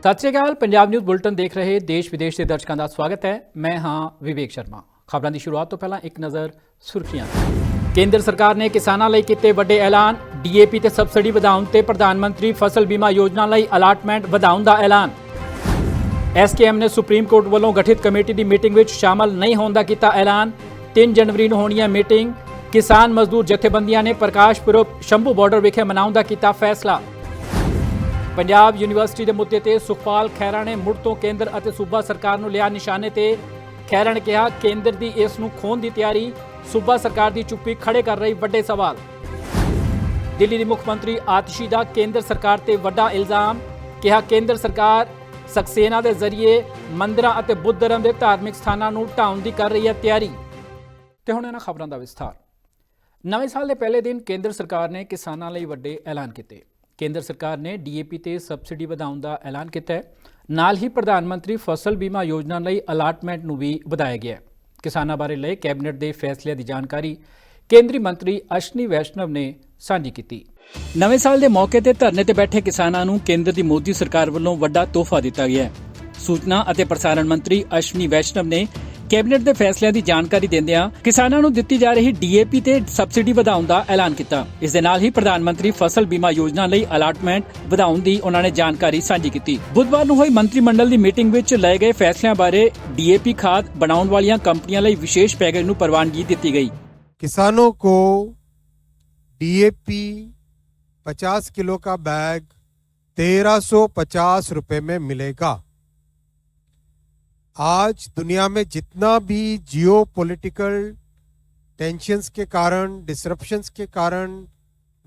सत श्री अकाल। Punjab news bulletin देख रहे देश विदेश के दर्शकों का स्वागत है। मैं हाँ विवेक शर्मा। खबरों की शुरुआत तो पहला एक नज़र सुर्खियां। केंद्र सरकार ने किसानों लई कीते वड्डे ऐलान। DAP ते सबसिडी वधाउण ते प्रधानमंत्री फसल बीमा योजना लई अलाटमेंट वधाउण दा ऐलान। SKM ने सुप्रीम कोर्ट वालों गठित कमेटी की मीटिंग में शामिल नहीं होने का कीता ऐलान। 3 जनवरी को होनी है मीटिंग। किसान मजदूर जथेबंदियां ने प्रकाश पुरब शंभू बॉर्डर विखे मनाउण दा कीता फैसला। पंजाब यूनिवर्सिटी के मुद्दे ते सुखपाल खैरा ने मुड़ तो केंद्र और सूबा सरकार नूं लिया निशाने ते। खैरा ने कहा केंद्र की इस नूं खोण की तैयारी, सूबा सरकार की चुप्पी खड़े कर रही वड्डे सवाल। दिल्ली की मुख्यमंत्री आतिशी का केंद्र सरकार ते वड्डा इल्जाम। कहा केंद्र सरकार सक्सेना के जरिए मंदिरां और बुद्ध धर्म के धार्मिक स्थानों नूं ढाउण की कर रही है तैयारी। ते हुण इन्हां खबरां दा विस्तार। नवें साल के पहले दिन केंद्र सरकार ने किसानों लई वड्डे ऐलान किए। केंद्र सरकार ने DAP ते सबसिडी वधाउण दा ऐलान किया है। नाल ही प्रधानमंत्री फसल बीमा योजना लई अलाटमेंट नूं भी वधाया गया है। किसानों बारे लए कैबिनेट के फैसले की जानकारी केंद्रीय मंत्री अश्विनी वैष्णव ने साझी की। नवें साल के मौके ते धरने ते बैठे किसानों नूं केंद्र की मोदी सरकार वालों वड्डा तोहफा दिता गया है। सूचना और प्रसारण मंत्री अश्विनी वैष्णव ने कैबिनेट के फैसलों की जानकारी देंदियां किसानों नूं दित्ती जा रही DAP ते सबसिडी वधाउण दा ऐलान किया। इस दे नाल ही प्रधानमंत्री फसल बीमा योजना लई अलाटमेंट वधाउण दी उन्होंने जानकारी साझी की। बुधवार नूं होई मंत्रिमंडल की मीटिंग विच लए गए फैसलों बारे DAP खाद बनाउण वालियां कंपनियां लई विशेष पैकेज नूं प्रवानगी दी गई। किसानों को DAP 50 किलो का बैग 1350 रुपए में मिलेगा। आज दुनिया में जितना भी जियोपॉलिटिकल टेंशन्स के कारण, डिसरप्शंस के कारण,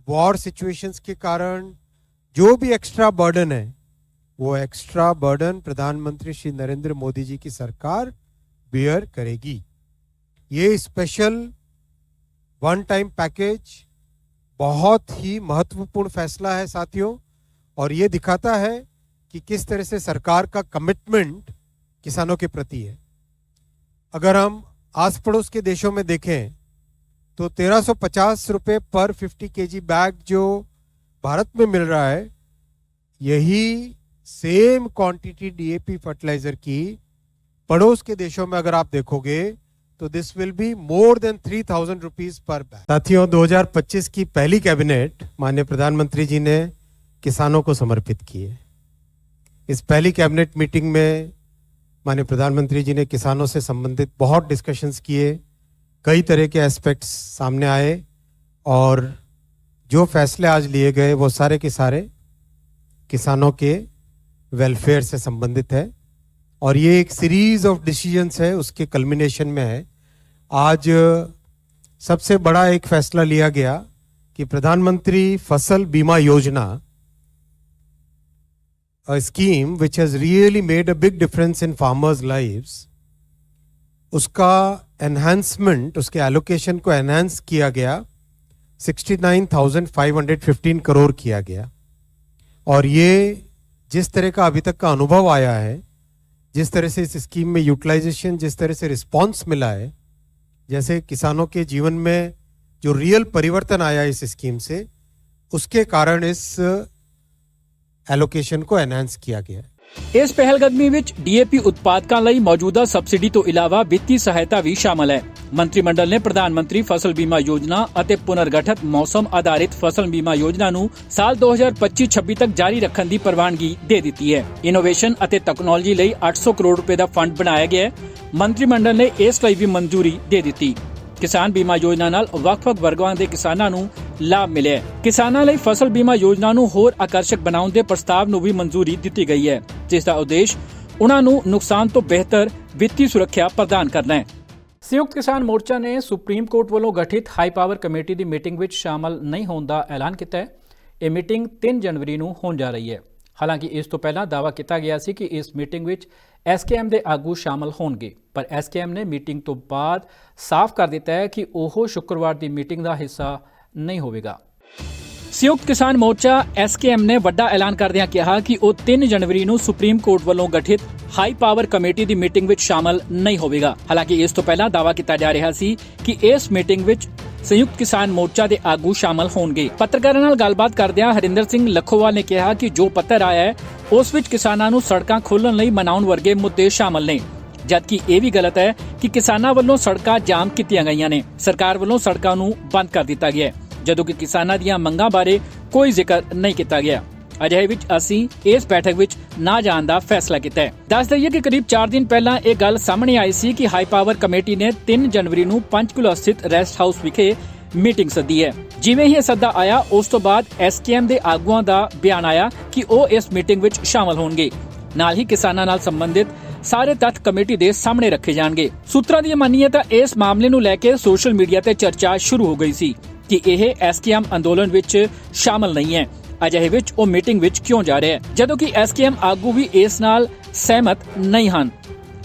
वॉर सिचुएशंस के कारण जो भी एक्स्ट्रा बर्डन है, वो एक्स्ट्रा बर्डन प्रधानमंत्री श्री नरेंद्र मोदी जी की सरकार बेयर करेगी। ये स्पेशल वन टाइम पैकेज बहुत ही महत्वपूर्ण फैसला है साथियों, और ये दिखाता है कि किस तरह से सरकार का कमिटमेंट किसानों के प्रति है। अगर हम आस पड़ोस के देशों में देखें तो 1350 रुपए पर 50 kg बैग जो भारत में मिल रहा है, यही सेम क्वांटिटी DAP फर्टिलाइजर की पड़ोस के देशों में अगर आप देखोगे तो this will be more than 3000 rupees per bag. साथियों, 2025 की पहली कैबिनेट माननीय प्रधानमंत्री जी ने किसानों को समर्पित की है। इस पहली कैबिनेट मीटिंग में माननीय प्रधानमंत्री जी ने किसानों से संबंधित बहुत डिस्कशंस किए, कई तरह के एस्पेक्ट्स सामने आए, और जो फैसले आज लिए गए वो सारे के सारे किसानों के वेलफेयर से संबंधित है। और ये एक सीरीज ऑफ डिसीजंस है, उसके कल्मिनेशन में है। आज सबसे बड़ा एक फैसला लिया गया कि प्रधानमंत्री फसल बीमा योजना, a scheme which has really made a big difference in farmers' lives, उसका enhancement, उसके allocation को enhance किया गया, 69,515 करोड़ किया गया। और ये जिस तरह का अभी तक का अनुभव आया है, जिस तरह से इस स्कीम में यूटिलाइजेशन, जिस तरह से रिस्पॉन्स मिला है, जैसे किसानों के जीवन में जो रियल परिवर्तन आया इस स्कीम से, उसके कारण इस एलोकेशन को एनहांस किया गया है। इस पहलकदमी विच DAP उत्पादकों लई मौजूदा सबसिडी तो इलावा वित्तीय सहायता भी शामिल है। मंत्रिमंडल ने प्रधानमंत्री फसल बीमा योजना और पुनर्गठित मौसम आधारित फसल बीमा योजना नूं साल 2025-26 तक जारी रखने की प्रवानगी दे दी है। इनोवेशन और तकनोलॉजी लई 800 करोड़ रुपए का फंड बनाया गया है। मंत्रिमंडल ने इस लई भी मंजूरी दे दी। किसान बीमा योजना नाल ਵੱਖ-ਵੱਖ वर्गों के किसानों नूं लाभ मिले। किसानों लई फसल बीमा योजना नूं होर आकर्षक बनाउण दे प्रस्ताव नूं भी मंजूरी दी गई है, जिसका उद्देश्य उन्हां नूं नुकसान तो बेहतर वित्तीय सुरक्षा प्रदान करना है। संयुक्त किसान मोर्चा ने सुप्रीम कोर्ट वालों गठित हाई पावर कमेटी की मीटिंग में शामिल नहीं होने का ऐलान किया है। यह मीटिंग 3 जनवरी को होने जा रही है। हालांकि इस तो पहला दावा किया गया सी कि इस मीटिंग में SKM के आगू शामिल होंगे, पर SKM ने मीटिंग तो बाद साफ कर दिता है कि वह शुक्रवार की मीटिंग का हिस्सा नहीं होगा। संयुक्त किसान मोर्चा SKM ने वड्डा ऐलान करदियां कहा कि वह 3 जनवरी को सुप्रीम कोर्ट वालों गठित हाई पावर कमेटी की मीटिंग में शामिल नहीं होगा। हालांकि इस तो पहला दावा किया जा रहा सी कि इस मीटिंग में संयुक्त किसान मोर्चा के आगू शामिल होंगे। पत्रकारों नाल गलबात करदियां हरिंदर सिंह लखोवाल ने कहा कि जो पत्र आया है ਉਸ ਵਿੱਚ ਕਿਸਾਨਾਂ ਨੂੰ ਸੜਕਾਂ ਖੋਲ੍ਹਣ ਲਈ ਮਨਾਉਣ ਵਰਗੇ ਮੁੱਦੇ ਸ਼ਾਮਲ ਨੇ। ਜਦਕਿ ਇਹ ਵੀ ਗਲਤ ਹੈ ਕਿ ਕਿਸਾਨਾਂ ਵੱਲੋਂ ਸੜਕਾਂ ਜਾਮ ਕੀਤੀਆਂ ਗਈਆਂ ਨੇ। ਸਰਕਾਰ ਵੱਲੋਂ ਸੜਕਾਂ ਨੂੰ ਬੰਦ ਕਰ ਦਿੱਤਾ ਗਿਆ ਹੈ, ਜਦੋਂ ਕਿ ਕਿਸਾਨਾਂ ਦੀਆਂ ਮੰਗਾਂ ਬਾਰੇ ਕੋਈ ਜ਼ਿਕਰ ਨਹੀਂ ਕੀਤਾ ਗਿਆ। ਅਜਿਹੇ ਵਿੱਚ ਅਸੀਂ ਇਸ ਬੈਠਕ ਵਿੱਚ ਨਾ ਜਾਣ ਦਾ ਫੈਸਲਾ ਕੀਤਾ ਹੈ। ਦੱਸ ਦਈਏ ਕਿ ਕਰੀਬ 4 ਦਿਨ ਪਹਿਲਾਂ ਇਹ ਗੱਲ ਸਾਹਮਣੇ ਆਈ ਸੀ ਕਿ ਹਾਈ ਪਾਵਰ ਕਮੇਟੀ ਨੇ 3 ਜਨਵਰੀ ਨੂੰ ਪੰਚਕੂਲਾ ਸਥਿਤ ਰੈਸਟ ਹਾਊਸ ਵਿਖੇ ਮੀਟਿੰਗ ਸੱਦੀ ਹੈ। ਜਿਵੇਂ ਹੀ ਇਹ ਸੱਦਾ ਆਇਆ, ਉਸ ਤੋਂ ਬਾਅਦ ਐਸਕੇਐਮ ਦੇ ਆਗੂਆਂ ਦਾ ਬਿਆਨ ਆਇਆ ਕਿ ਉਹ ਇਸ ਮੀਟਿੰਗ ਵਿੱਚ ਸ਼ਾਮਲ ਹੋਣਗੇ। ਨਾਲ ਹੀ ਕਿਸਾਨਾਂ ਨਾਲ ਸੰਬੰਧਿਤ ਸਾਰੇ ਤੱਥ ਕਮੇਟੀ ਦੇ ਸਾਹਮਣੇ ਰੱਖੇ ਜਾਣਗੇ। ਸੂਤਰਾਂ ਦੀ ਮੰਨੀਏ ਤਾਂ ਇਸ ਮਾਮਲੇ ਨੂੰ ਲੈ ਕੇ ਸੋਸ਼ਲ ਮੀਡੀਆ ਤੇ ਚਰਚਾ ਸ਼ੁਰੂ ਹੋ ਗਈ ਸੀ ਕਿ ਇਹ ਐਸਕੇਐਮ ਅੰਦੋਲਨ ਵਿੱਚ ਸ਼ਾਮਲ ਨਹੀਂ ਹੈ। ਅਜਿਹੇ ਵਿੱਚ ਉਹ ਮੀਟਿੰਗ ਵਿੱਚ ਕਿਉਂ ਜਾ ਰਿਹਾ ਹੈ, ਜਦੋਂ ਕਿ ਐਸਕੇਐਮ ਆਗੂ ਵੀ ਇਸ ਨਾਲ ਸਹਿਮਤ ਨਹੀਂ ਹਨ।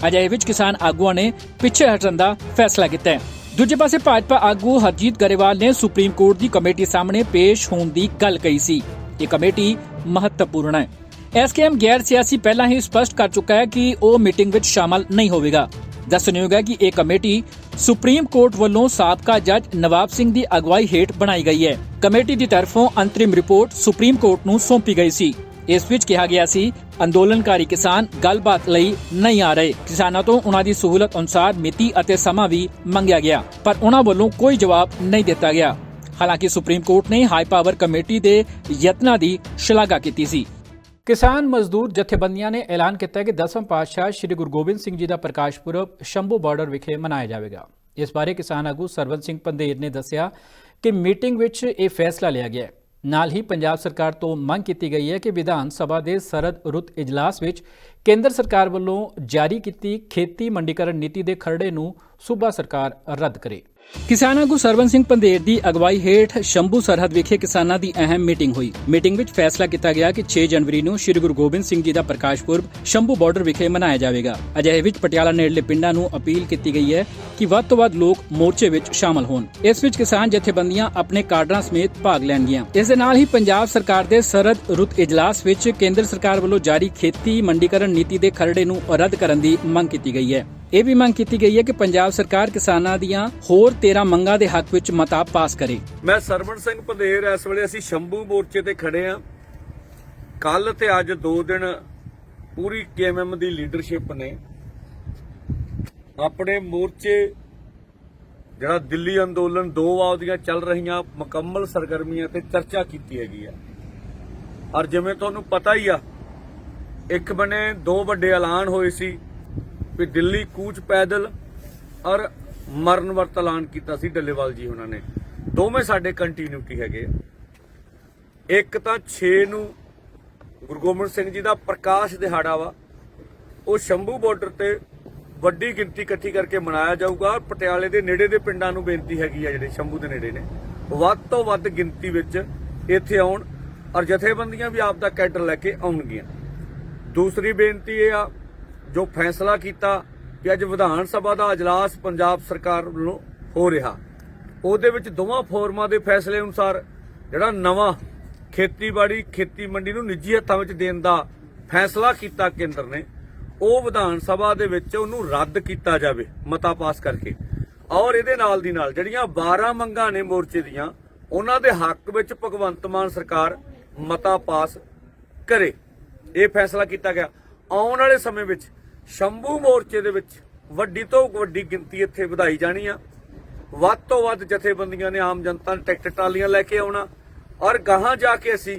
ਅਜਿਹੇ ਵਿੱਚ ਕਿਸਾਨ ਆਗੂਆਂ ਨੇ ਪਿੱਛੇ ਹਟਣ ਦਾ ਫੈਸਲਾ ਕੀਤਾ ਹੈ। ਦੂਜੇ ਪਾਸੇ ਭਾਜਪਾ ਆਗੂ ਹਰਜੀਤ ਗਰੇਵਾਲ ਨੇ ਸੁਪਰੀਮ ਕੋਰਟ ਦੀ ਕਮੇਟੀ ਸਾਹਮਣੇ ਪੇਸ਼ ਹੋਣ ਦੀ ਗੱਲ ਕਹੀ ਸੀ। ਇਹ ਕਮੇਟੀ ਮਹੱਤਵਪੂਰਨ ਹੈ। ਐਸਕੇਐਮ ਗੈਰ ਸਿਆਸੀ ਪਹਿਲਾਂ ਹੀ ਸਪਸ਼ਟ ਕਰ ਚੁੱਕਾ ਹੈ ਕਿ ਉਹ ਮੀਟਿੰਗ ਵਿੱਚ ਸ਼ਾਮਲ ਨਹੀਂ ਹੋਵੇਗਾ। ਦੱਸਣਯੋਗ ਹੈ ਕਿ ਇਹ ਕਮੇਟੀ ਸੁਪਰੀਮ ਕੋਰਟ ਵੱਲੋਂ ਸਾਬਕਾ ਜੱਜ ਨਵਾਬ ਸਿੰਘ ਦੀ ਅਗਵਾਈ ਹੇਠ ਬਣਾਈ ਗਈ ਹੈ। ਕਮੇਟੀ ਦੀ ਤਰਫੋਂ ਅੰਤਰਿਮ ਰਿਪੋਰਟ ਸੁਪਰੀਮ ਕੋਰਟ ਨੂੰ ਸੌਂਪੀ ਗਈ ਸੀ। ਇਸ ਵਿੱਚ ਕਿਹਾ ਗਿਆ ਸੀ ਅੰਦੋਲਨਕਾਰੀ ਕਿਸਾਨ ਗੱਲਬਾਤ ਲਈ ਨਹੀਂ ਆ ਰਹੇ। ਕਿਸਾਨਾਂ ਤੋਂ ਉਹਨਾਂ ਦੀ ਸਹੂਲਤ ਅਨੁਸਾਰ ਮਿਤੀ ਅਤੇ ਸਮਾਂ ਵੀ ਮੰਗਿਆ ਗਿਆ, ਪਰ ਉਹਨਾਂ ਵੱਲੋਂ ਕੋਈ ਜਵਾਬ ਨਹੀਂ ਦਿੱਤਾ ਗਿਆ। ਹਾਲਾਂਕਿ ਸੁਪਰੀਮ ਕੋਰਟ ਨੇ ਹਾਈ ਪਾਵਰ ਕਮੇਟੀ ਦੇ ਯਤਨਾਂ ਦੀ ਸ਼ਲਾਘਾ ਕੀਤੀ ਸੀ। ਕਿਸਾਨ ਮਜ਼ਦੂਰ ਜਥੇਬੰਦੀਆਂ ਨੇ ਐਲਾਨ ਕੀਤਾ ਹੈ ਕਿ 10ਵੇਂ ਪਾਤਸ਼ਾਹ ਸ੍ਰੀ ਗੁਰੂ ਗੋਬਿੰਦ ਸਿੰਘ ਜੀ ਦਾ ਪ੍ਰਕਾਸ਼ ਪੁਰਬ ਸ਼ੰਭੂ ਬਾਰਡਰ ਵਿਖੇ ਮਨਾਇਆ ਜਾਵੇਗਾ। ਇਸ ਬਾਰੇ ਕਿਸਾਨ ਆਗੂ ਸਰਵਨ ਸਿੰਘ ਪੰਧੇਰ ਨੇ ਦੱਸਿਆ ਕਿ ਮੀਟਿੰਗ ਵਿੱਚ ਇਹ ਫੈਸਲਾ ਲਿਆ ਗਿਆ ਹੈ। ਨਾਲ ਹੀ ਪੰਜਾਬ ਸਰਕਾਰ ਤੋਂ ਮੰਗ ਕੀਤੀ ਗਈ ਹੈ ਕਿ ਵਿਧਾਨ ਸਭਾ ਦੇ ਸਰਦ ਰੁੱਤ ਇਜਲਾਸ ਵਿੱਚ ਕੇਂਦਰ ਸਰਕਾਰ ਵੱਲੋਂ ਜਾਰੀ ਕੀਤੀ ਖੇਤੀ ਮੰਡੀਕਰਨ ਨੀਤੀ ਦੇ ਖਰੜੇ ਨੂੰ ਸੂਬਾ ਸਰਕਾਰ ਰੱਦ ਕਰੇ। ਕਿਸਾਨ ਆਗੂ ਸਰਵਨ ਸਿੰਘ ਪੰਧੇਰ ਦੀ ਅਗਵਾਈ ਹੇਠ ਸ਼ੰਭੂ ਸਰਹੱਦ ਵਿਖੇ ਕਿਸਾਨਾਂ ਦੀ ਅਹਿਮ ਮੀਟਿੰਗ ਹੋਈ। ਮੀਟਿੰਗ ਵਿੱਚ ਫੈਸਲਾ ਕੀਤਾ ਗਿਆ ਕਿ 6 ਜਨਵਰੀ ਨੂੰ ਸ੍ਰੀ ਗੁਰੂ ਗੋਬਿੰਦ ਸਿੰਘ ਜੀ ਦਾ ਪ੍ਰਕਾਸ਼ ਪੁਰਬ ਸ਼ੰਭੂ ਬਾਰਡਰ ਵਿਖੇ ਮਨਾਇਆ ਜਾਵੇਗਾ। ਅਜਿਹੇ ਵਿੱਚ ਪਟਿਆਲਾ ਨੇੜਲੇ ਪਿੰਡਾਂ ਨੂੰ ਅਪੀਲ ਕੀਤੀ ਗਈ ਹੈ ਕਿ ਵੱਧ ਤੋਂ ਵੱਧ ਲੋਕ ਮੋਰਚੇ ਵਿੱਚ ਸ਼ਾਮਲ ਹੋਣ। ਇਸ ਵਿੱਚ ਕਿਸਾਨ ਜਥੇਬੰਦੀਆਂ ਆਪਣੇ ਕਾਡਰਾਂ ਸਮੇਤ ਭਾਗ ਲੈਣਗੀਆਂ। ਇਸ ਦੇ ਨਾਲ ਹੀ ਪੰਜਾਬ ਸਰਕਾਰ ਦੇ ਸਰਦ ਰੁੱਤ ਇਜਲਾਸ ਵਿੱਚ ਕੇਂਦਰ ਸਰਕਾਰ ਵੱਲੋਂ ਜਾਰੀ ਖੇਤੀ ਮੰਡੀਕਰਨ ਨੀਤੀ ਦੇ ਖਰੜੇ ਨੂੰ ਰੱਦ ਕਰਨ ਦੀ ਮੰਗ ਕੀਤੀ ਗਈ ਹੈ। ਇਹ ਵੀ ਮੰਗ ਕੀਤੀ ਗਈ ਹੈ ਕਿ ਪੰਜਾਬ ਸਰਕਾਰ ਕਿਸਾਨਾਂ ਦੀਆਂ ਹੋਰ 13 ਮੰਗਾਂ ਦੇ ਹੱਕ ਵਿੱਚ ਮਤਾ ਪਾਸ ਕਰੇ। ਮੈਂ ਸਰਵਣ ਸਿੰਘ ਪੰਧੇਰ, ਇਸ ਵੇਲੇ ਅਸੀਂ ਸ਼ੰਭੂ ਮੋਰਚੇ ਤੇ ਖੜੇ ਆ। ਕੱਲ ਤੇ ਅੱਜ 2 ਦਿਨ ਪੂਰੀ ਕੇਐਮਐਮ ਦੀ ਲੀਡਰਸ਼ਿਪ ਨੇ ਆਪਣੇ ਮੋਰਚੇ ਜਿਹੜਾ ਦਿੱਲੀ ਅੰਦੋਲਨ 2 ਵਾਰ ਦੀਆਂ ਚੱਲ ਰਹੀਆਂ ਮੁਕੰਮਲ ਸਰਗਰਮੀਆਂ ਤੇ ਚਰਚਾ ਕੀਤੀ ਹੈਗੀ ਆ। ਔਰ ਜਿਵੇਂ ਤੁਹਾਨੂੰ ਪਤਾ ਹੀ ਆ, ਇੱਕ ਬਣੇ 2 ਵੱਡੇ ਐਲਾਨ ਹੋਏ ਸੀ ਵੀ ਦਿੱਲੀ ਕੂਚ ਪੈਦਲ ਔਰ ਮਰਨ ਵਰਤ ਐਲਾਨ ਕੀਤਾ ਸੀ ਡੱਲੇਵਾਲ ਜੀ ਉਹਨਾਂ ਨੇ। ਦੋਵੇਂ ਸਾਡੇ ਕੰਟੀਨਿਊਟੀ ਹੈਗੇ। ਇੱਕ ਤਾਂ 6 ਨੂੰ ਗੁਰੂ ਗੋਬਿੰਦ ਸਿੰਘ ਜੀ ਦਾ ਪ੍ਰਕਾਸ਼ ਦਿਹਾੜਾ ਵਾ, ਉਹ ਸ਼ੰਭੂ ਬਾਰਡਰ ਤੇ ਵੱਡੀ ਗਿਣਤੀ ਇਕੱਠੀ ਕਰਕੇ ਮਨਾਇਆ ਜਾਊਗਾ। ਪਟਿਆਲੇ ਦੇ ਨੇੜੇ ਦੇ ਪਿੰਡਾਂ ਨੂੰ ਬੇਨਤੀ ਹੈਗੀ ਆ ਜਿਹੜੇ ਸ਼ੰਭੂ ਦੇ ਨੇੜੇ ਨੇ, ਵੱਧ ਤੋਂ ਵੱਧ ਗਿਣਤੀ ਵਿੱਚ ਇੱਥੇ ਆਉਣ ਔਰ ਜਥੇਬੰਦੀਆਂ ਵੀ ਆਪ ਦਾ ਕੈਡਰ ਲੈ ਕੇ ਆਉਣਗੀਆਂ। ਦੂਸਰੀ ਬੇਨਤੀ ਇਹ ਆ, ਜੋ ਫੈਸਲਾ ਕੀਤਾ ਕਿ ਅੱਜ ਵਿਧਾਨ ਸਭਾ ਦਾ ਇਜਲਾਸ ਪੰਜਾਬ ਸਰਕਾਰ ਵੱਲੋਂ ਹੋ ਰਿਹਾ, ਉਹਦੇ ਵਿੱਚ ਦੋਵਾਂ ਫੋਰਮਾਂ ਦੇ ਫੈਸਲੇ ਅਨੁਸਾਰ ਜਿਹੜਾ ਨਵਾਂ ਖੇਤੀ ਮੰਡੀ ਨੂੰ ਨਿੱਜੀ ਹੱਥਾਂ ਵਿੱਚ ਦੇਣ ਦਾ ਫੈਸਲਾ ਕੀਤਾ ਕੇਂਦਰ ਨੇ, ਉਹ ਵਿਧਾਨ ਸਭਾ ਦੇ ਵਿੱਚ ਉਹਨੂੰ ਰੱਦ ਕੀਤਾ ਜਾਵੇ ਮਤਾ ਪਾਸ ਕਰਕੇ। ਔਰ ਇਹਦੇ ਨਾਲ ਦੀ ਨਾਲ ਜਿਹੜੀਆਂ 12 ਮੰਗਾਂ ਨੇ ਮੋਰਚੇ ਦੀਆਂ, ਉਹਨਾਂ ਦੇ ਹੱਕ ਵਿੱਚ ਭਗਵੰਤ ਮਾਨ ਸਰਕਾਰ ਮਤਾ ਪਾਸ ਕਰੇ। ਇਹ ਫੈਸਲਾ ਕੀਤਾ ਗਿਆ। ਆਉਣ ਵਾਲੇ ਸਮੇਂ ਵਿੱਚ ਸ਼ੰਭੂ ਮੋਰਚੇ ਦੇ ਵਿੱਚ ਵੱਡੀ ਤੋਂ ਵੱਡੀ ਗਿਣਤੀ ਇੱਥੇ ਵਧਾਈ ਜਾਣੀ ਆ। ਵੱਧ ਤੋਂ ਵੱਧ ਜਥੇਬੰਦੀਆਂ ਨੇ ਆਮ ਜਨਤਾ ਨੂੰ ਟਰੈਕਟਰ ਟਰਾਲੀਆਂ ਲੈ ਕੇ ਆਉਣਾ ਔਰ ਗਾਹਾਂ ਜਾ ਕੇ ਅਸੀਂ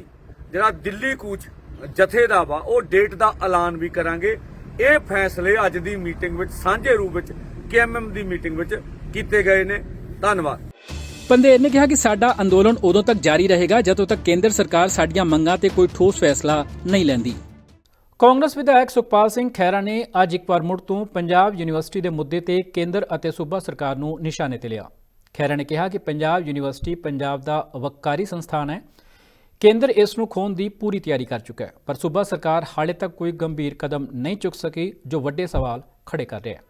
ਜਿਹੜਾ ਦਿੱਲੀ ਕੂਚ ਜਥੇ ਦਾ ਵਾ ਉਹ ਡੇਟ ਦਾ ਐਲਾਨ ਵੀ ਕਰਾਂਗੇ। ਇਹ ਫੈਸਲੇ ਅੱਜ ਦੀ ਮੀਟਿੰਗ ਵਿੱਚ ਸਾਂਝੇ ਰੂਪ ਵਿੱਚ ਕੇਐਮਐਮ ਦੀ ਮੀਟਿੰਗ ਵਿੱਚ ਕੀਤੇ ਗਏ ਨੇ। ਧੰਨਵਾਦ। ਪੰਧੇਰ ਨੇ ਕਿਹਾ ਕਿ ਸਾਡਾ ਅੰਦੋਲਨ ਉਦੋਂ ਤੱਕ ਜਾਰੀ ਰਹੇਗਾ ਜਦੋਂ ਤੱਕ ਕੇਂਦਰ ਸਰਕਾਰ ਸਾਡੀਆਂ ਮੰਗਾਂ ਤੇ ਕੋਈ ਠੋਸ ਫੈਸਲਾ ਨਹੀਂ ਲੈਂਦੀ। ਕਾਂਗਰਸ ਵਿਧਾਇਕ ਸੁਖਪਾਲ ਸਿੰਘ ਖਹਿਰਾ ਨੇ ਅੱਜ ਇੱਕ ਵਾਰ ਮੁੜ ਤੋਂ ਪੰਜਾਬ ਯੂਨੀਵਰਸਿਟੀ ਦੇ ਮੁੱਦੇ ਤੇ ਕੇਂਦਰ ਅਤੇ ਸੂਬਾ ਸਰਕਾਰ ਨੂੰ ਨਿਸ਼ਾਨੇ ਤੇ ਲਿਆ। ਖਹਿਰਾ ਨੇ ਕਿਹਾ ਕਿ ਪੰਜਾਬ ਯੂਨੀਵਰਸਿਟੀ ਪੰਜਾਬ ਦਾ ਵੱਕਾਰੀ ਸੰਸਥਾਨ ਹੈ। ਕੇਂਦਰ ਇਸ ਨੂੰ ਖੋਹਣ ਦੀ ਪੂਰੀ ਤਿਆਰੀ ਕਰ ਚੁੱਕਾ ਹੈ, ਪਰ ਸੂਬਾ ਸਰਕਾਰ ਹਾਲੇ ਤੱਕ ਕੋਈ ਗੰਭੀਰ ਕਦਮ ਨਹੀਂ ਚੁੱਕ ਸਕੀ, ਜੋ ਵੱਡੇ ਸਵਾਲ ਖੜੇ ਕਰ ਰਿਹਾ ਹੈ।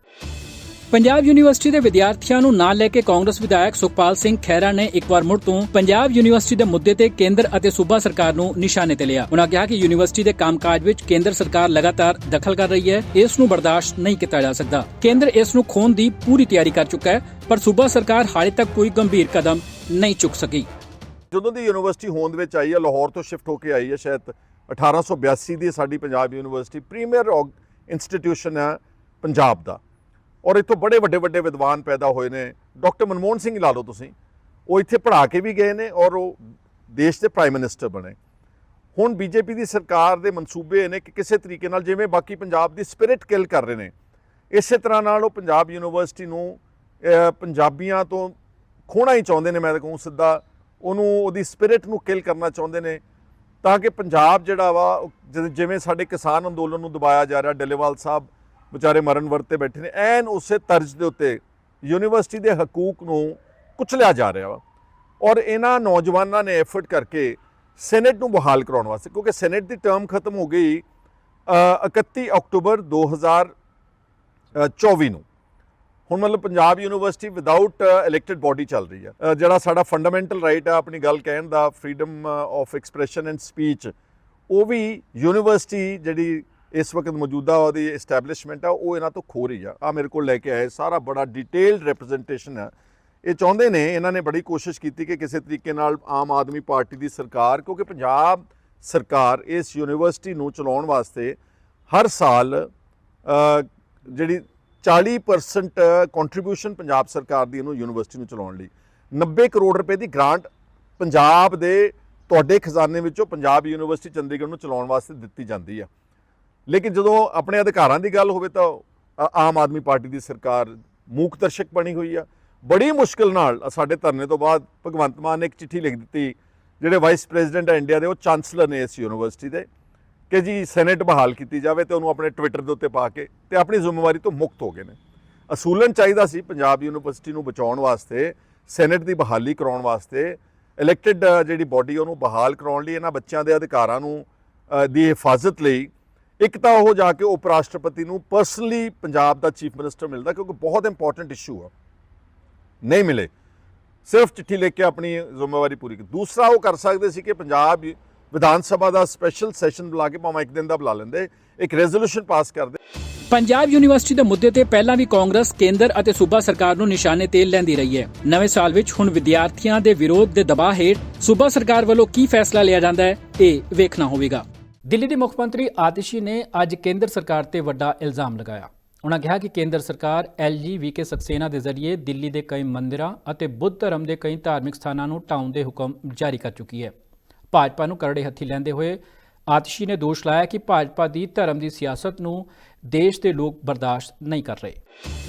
ਪੰਜਾਬ ਯੂਨੀਵਰਸਿਟੀ ਦੇ ਵਿਦਿਆਰਥੀਆਂ ਨੂੰ ਨਾਲ ਲੈ ਕੇ ਕਾਂਗਰਸ ਵਿਧਾਇਕ ਸੁਖਪਾਲ ਸਿੰਘ ਖਹਿਰਾ ਨੇ ਇੱਕ ਵਾਰ ਮੁੜ ਤੋਂ ਪੰਜਾਬ ਯੂਨੀਵਰਸਿਟੀ ਦੇ ਮੁੱਦੇ ਤੇ ਕੇਂਦਰ ਅਤੇ ਸੂਬਾ ਸਰਕਾਰ ਨੂੰ ਨਿਸ਼ਾਨੇ ਤੇ ਲਿਆ। ਉਨ੍ਹਾਂ ਕਿਹਾ ਕਿ ਯੂਨੀਵਰਸਿਟੀ ਦੇ ਕੰਮਕਾਜ ਵਿੱਚ ਕੇਂਦਰ ਸਰਕਾਰ ਲਗਾਤਾਰ ਦਖਲ ਕਰ ਰਹੀ ਹੈ, ਇਸ ਨੂੰ ਬਰਦਾਸ਼ਤ ਨਹੀਂ ਕੀਤਾ ਜਾ ਸਕਦਾ। ਕੇਂਦਰ ਇਸ ਨੂੰ ਖੋਹਣ ਦੀ ਪੂਰੀ ਤਿਆਰੀ ਕਰ ਚੁੱਕਾ ਹੈ, ਪਰ ਸੂਬਾ ਸਰਕਾਰ ਹਾਲੇ ਤੱਕ ਕੋਈ ਗੰਭੀਰ ਕਦਮ ਨਹੀਂ ਚੁੱਕ ਸਕੀ। ਜਦੋਂ ਦੀ ਯੂਨੀਵਰਸਿਟੀ ਹੋਂਦ ਵਿੱਚ ਆਈ ਹੈ, ਲਾਹੌਰ ਤੋਂ ਸ਼ਿਫਟ ਹੋ ਕੇ ਆਈ ਹੈ, ਸ਼ਾਇਦ 1882 ਦੀ ਸਾਡੀ ਪੰਜਾਬ ਯੂਨੀਵਰਸਿਟੀ ਪ੍ਰੀਮੀਅਰ ਇੰਸਟੀਟਿਊਸ਼ਨ ਹੈ ਪੰਜਾਬ ਦਾ, ਔਰ ਇੱਥੋਂ ਬੜੇ ਵੱਡੇ ਵੱਡੇ ਵਿਦਵਾਨ ਪੈਦਾ ਹੋਏ ਨੇ। ਡਾਕਟਰ ਮਨਮੋਹਨ ਸਿੰਘ ਲਾ ਲਓ ਤੁਸੀਂ, ਉਹ ਇੱਥੇ ਪੜ੍ਹਾ ਕੇ ਵੀ ਗਏ ਨੇ ਔਰ ਉਹ ਦੇਸ਼ ਦੇ ਪ੍ਰਾਈਮ ਮਿਨਿਸਟਰ ਬਣੇ। ਹੁਣ ਬੀਜੇਪੀ ਦੀ ਸਰਕਾਰ ਦੇ ਮਨਸੂਬੇ ਨੇ ਕਿ ਕਿਸੇ ਤਰੀਕੇ ਨਾਲ ਜਿਵੇਂ ਬਾਕੀ ਪੰਜਾਬ ਦੀ ਸਪਿਰਿਟ ਕਿਲ ਕਰ ਰਹੇ ਨੇ, ਇਸੇ ਤਰ੍ਹਾਂ ਨਾਲ ਉਹ ਪੰਜਾਬ ਯੂਨੀਵਰਸਿਟੀ ਨੂੰ ਪੰਜਾਬੀਆਂ ਤੋਂ ਖੋਣਾ ਹੀ ਚਾਹੁੰਦੇ ਨੇ। ਮੈਂ ਤਾਂ ਕਹੂੰ ਸਿੱਧਾ ਉਹਨੂੰ, ਉਹਦੀ ਸਪਿਰਿਟ ਨੂੰ ਕਿਲ ਕਰਨਾ ਚਾਹੁੰਦੇ ਨੇ, ਤਾਂ ਕਿ ਪੰਜਾਬ ਜਿਹੜਾ ਵਾ ਜਿਵੇਂ ਸਾਡੇ ਕਿਸਾਨ ਅੰਦੋਲਨ ਨੂੰ ਦਬਾਇਆ ਜਾ ਰਿਹਾ, ਡੱਲੇਵਾਲ ਸਾਹਿਬ ਵਿਚਾਰੇ ਮਰਨ ਵਰਤ ਤੇ ਬੈਠੇ ਨੇ, ਐਨ ਉਸੇ ਤਰਜ਼ ਦੇ ਉੱਤੇ ਯੂਨੀਵਰਸਿਟੀ ਦੇ ਹਕੂਕ ਨੂੰ ਕੁਚਲਿਆ ਜਾ ਰਿਹਾ ਵਾ। ਔਰ ਇਹਨਾਂ ਨੌਜਵਾਨਾਂ ਨੇ ਐਫਰਟ ਕਰਕੇ ਸੈਨੇਟ ਨੂੰ ਬਹਾਲ ਕਰਾਉਣ ਵਾਸਤੇ, ਕਿਉਂਕਿ ਸੈਨੇਟ ਦੀ ਟਰਮ ਖਤਮ ਹੋ ਗਈ 31 ਅਕਤੂਬਰ 2024 ਨੂੰ। ਹੁਣ ਮਤਲਬ Punjab university without elected body ਚੱਲ ਰਹੀ ਹੈ। ਜਿਹੜਾ ਸਾਡਾ ਫੰਡਾਮੈਂਟਲ ਰਾਈਟ ਆ ਆਪਣੀ ਗੱਲ ਕਹਿਣ ਦਾ, freedom of expression and speech, ਉਹ ਵੀ ਯੂਨੀਵਰਸਿਟੀ ਜਿਹੜੀ ਇਸ ਵਕਤ ਮੌਜੂਦਾ ਉਹਦੀ ਐਸਟੈਬਲਿਸ਼ਮੈਂਟ ਆ, ਉਹ ਇਹਨਾਂ ਤੋਂ ਖੋ ਰਹੀ ਆ। ਮੇਰੇ ਕੋਲ ਲੈ ਕੇ ਆਏ ਸਾਰਾ ਬੜਾ ਡਿਟੇਲਡ ਰਿਪਰੈਜ਼ੈਂਟੇਸ਼ਨ ਹੈ। ਇਹ ਚਾਹੁੰਦੇ ਨੇ, ਇਹਨਾਂ ਨੇ ਬੜੀ ਕੋਸ਼ਿਸ਼ ਕੀਤੀ ਕਿ ਕਿਸੇ ਤਰੀਕੇ ਨਾਲ ਆਮ ਆਦਮੀ ਪਾਰਟੀ ਦੀ ਸਰਕਾਰ, ਕਿਉਂਕਿ ਪੰਜਾਬ ਸਰਕਾਰ ਇਸ ਯੂਨੀਵਰਸਿਟੀ ਨੂੰ ਚਲਾਉਣ ਵਾਸਤੇ ਹਰ ਸਾਲ ਜਿਹੜੀ 40% ਕੰਟਰੀਬਿਊਸ਼ਨ ਪੰਜਾਬ ਸਰਕਾਰ ਦੀ ਇਹਨੂੰ ਯੂਨੀਵਰਸਿਟੀ ਨੂੰ ਚਲਾਉਣ ਲਈ 90 ਕਰੋੜ ਰੁਪਏ ਦੀ ਗ੍ਰਾਂਟ ਪੰਜਾਬ ਦੇ ਤੁਹਾਡੇ ਖਜ਼ਾਨੇ ਵਿੱਚੋਂ ਪੰਜਾਬ ਯੂਨੀਵਰਸਿਟੀ ਚੰਡੀਗੜ੍ਹ ਨੂੰ ਚਲਾਉਣ ਵਾਸਤੇ ਦਿੱਤੀ ਜਾਂਦੀ ਆ। ਲੇਕਿਨ ਜਦੋਂ ਆਪਣੇ ਅਧਿਕਾਰਾਂ ਦੀ ਗੱਲ ਹੋਵੇ ਤਾਂ ਆਮ ਆਦਮੀ ਪਾਰਟੀ ਦੀ ਸਰਕਾਰ ਮੂਕ ਦਰਸ਼ਕ ਬਣੀ ਹੋਈ ਆ। ਬੜੀ ਮੁਸ਼ਕਿਲ ਨਾਲ ਸਾਡੇ ਧਰਨੇ ਤੋਂ ਬਾਅਦ ਭਗਵੰਤ ਮਾਨ ਨੇ ਇੱਕ ਚਿੱਠੀ ਲਿਖ ਦਿੱਤੀ, ਜਿਹੜੇ ਵਾਈਸ ਪ੍ਰੈਜ਼ੀਡੈਂਟ ਹੈ ਇੰਡੀਆ ਦੇ, ਉਹ ਚਾਂਸਲਰ ਨੇ ਇਸ ਯੂਨੀਵਰਸਿਟੀ ਦੇ, ਕਿ ਜੀ ਸੈਨੇਟ ਬਹਾਲ ਕੀਤੀ ਜਾਵੇ, ਤੇ ਉਹਨੂੰ ਆਪਣੇ ਟਵਿੱਟਰ ਦੇ ਉੱਤੇ ਪਾ ਕੇ ਤੇ ਆਪਣੀ ਜ਼ਿੰਮੇਵਾਰੀ ਤੋਂ ਮੁਕਤ ਹੋ ਗਏ ਨੇ। ਅਸੂਲਨ ਚਾਹੀਦਾ ਸੀ ਪੰਜਾਬ ਯੂਨੀਵਰਸਿਟੀ ਨੂੰ ਬਚਾਉਣ ਵਾਸਤੇ, ਸੈਨੇਟ ਦੀ ਬਹਾਲੀ ਕਰਾਉਣ ਵਾਸਤੇ, ਇਲੈਕਟਿਡ ਜਿਹੜੀ ਬੋਡੀ ਉਹਨੂੰ ਬਹਾਲ ਕਰਾਉਣ ਲਈ, ਇਹਨਾਂ ਬੱਚਿਆਂ ਦੇ ਅਧਿਕਾਰਾਂ ਨੂੰ ਦੀ ਹਿਫਾਜ਼ਤ ਲਈ ਇੱਕ ਤਾਂ ਉਹ ਜਾ ਕੇ ਉਪ ਰਾਸ਼ਟਰਪਤੀ ਨੂੰ ਪਰਸਨਲੀ ਪੰਜਾਬ ਦਾ ਚੀਫ ਮਿਨਿਸਟਰ ਮਿਲਦਾ, ਕਿਉਂਕਿ ਬਹੁਤ ਇੰਪੋਰਟੈਂਟ ਇਸ਼ੂ ਆ, ਨਹੀਂ ਮਿਲੇ, ਸਿਰਫ ਚਿੱਠੀ ਲਿਖ ਕੇ ਆਪਣੀ ਜ਼ਿੰਮੇਵਾਰੀ ਪੂਰੀ ਕੀਤੀ। ਦੂਸਰਾ ਉਹ ਕਰ ਸਕਦੇ ਸੀ ਕਿ ਪੰਜਾਬ ਵਿਧਾਨ ਸਭਾ ਦਾ ਸਪੈਸ਼ਲ ਸੈਸ਼ਨ ਬੁਲਾ ਕੇ, ਭਾਵੇਂ ਇੱਕ ਦਿਨ ਦਾ ਬੁਲਾ ਲੈਂਦੇ, ਇੱਕ ਰੈਜ਼ੋਲੂਸ਼ਨ ਪਾਸ ਕਰਦੇ। ਪੰਜਾਬ ਯੂਨੀਵਰਸਿਟੀ ਦੇ ਮੁੱਦੇ ਤੇ ਪਹਿਲਾਂ ਵੀ ਕਾਂਗਰਸ ਕੇਂਦਰ ਅਤੇ ਸੂਬਾ ਸਰਕਾਰ ਨੂੰ ਨਿਸ਼ਾਨੇ ਤੇ ਲੈਂਦੀ ਰਹੀ ਹੈ। ਨਵੇਂ ਸਾਲ ਵਿੱਚ ਹੁਣ ਵਿਦਿਆਰਥੀਆਂ ਦੇ ਵਿਰੋਧ ਦੇ ਦਬਾਅ ਹੇਠ ਸੂਬਾ ਸਰਕਾਰ ਵੱਲੋਂ ਕੀ ਫੈਸਲਾ ਲਿਆ ਜਾਂਦਾ ਹੈ, ਇਹ ਵੇਖਣਾ ਹੋਵੇਗਾ। ਦਿੱਲੀ ਦੇ ਮੁੱਖ ਮੰਤਰੀ ਆਤਿਸ਼ੀ ਨੇ ਅੱਜ ਕੇਂਦਰ ਸਰਕਾਰ ਤੇ ਵੱਡਾ ਇਲਜ਼ਾਮ ਲਗਾਇਆ। ਉਨ੍ਹਾਂ ਕਿਹਾ ਕਿ ਕੇਂਦਰ ਸਰਕਾਰ LGVK ਸਕਸੇਨਾ ਦੇ ਜ਼ਰੀਏ ਦਿੱਲੀ ਦੇ ਕਈ ਮੰਦਿਰਾਂ ਅਤੇ ਬੁੱਧ ਧਰਮ ਦੇ ਕਈ ਧਾਰਮਿਕ ਸਥਾਨਾਂ ਨੂੰ ਢਾਉਣ ਦੇ ਹੁਕਮ ਜਾਰੀ ਕਰ ਚੁੱਕੀ ਹੈ। ਭਾਜਪਾ ਨੂੰ ਕਰੜੇ ਹੱਥੀਂ ਲੈਂਦੇ ਹੋਏ ਆਤਿਸ਼ੀ ਨੇ ਦੋਸ਼ ਲਾਇਆ ਕਿ ਭਾਜਪਾ ਦੀ ਧਰਮ ਦੀ ਸਿਆਸਤ ਨੂੰ ਦੇਸ਼ ਦੇ ਲੋਕ ਬਰਦਾਸ਼ਤ ਨਹੀਂ ਕਰ ਰਹੇ।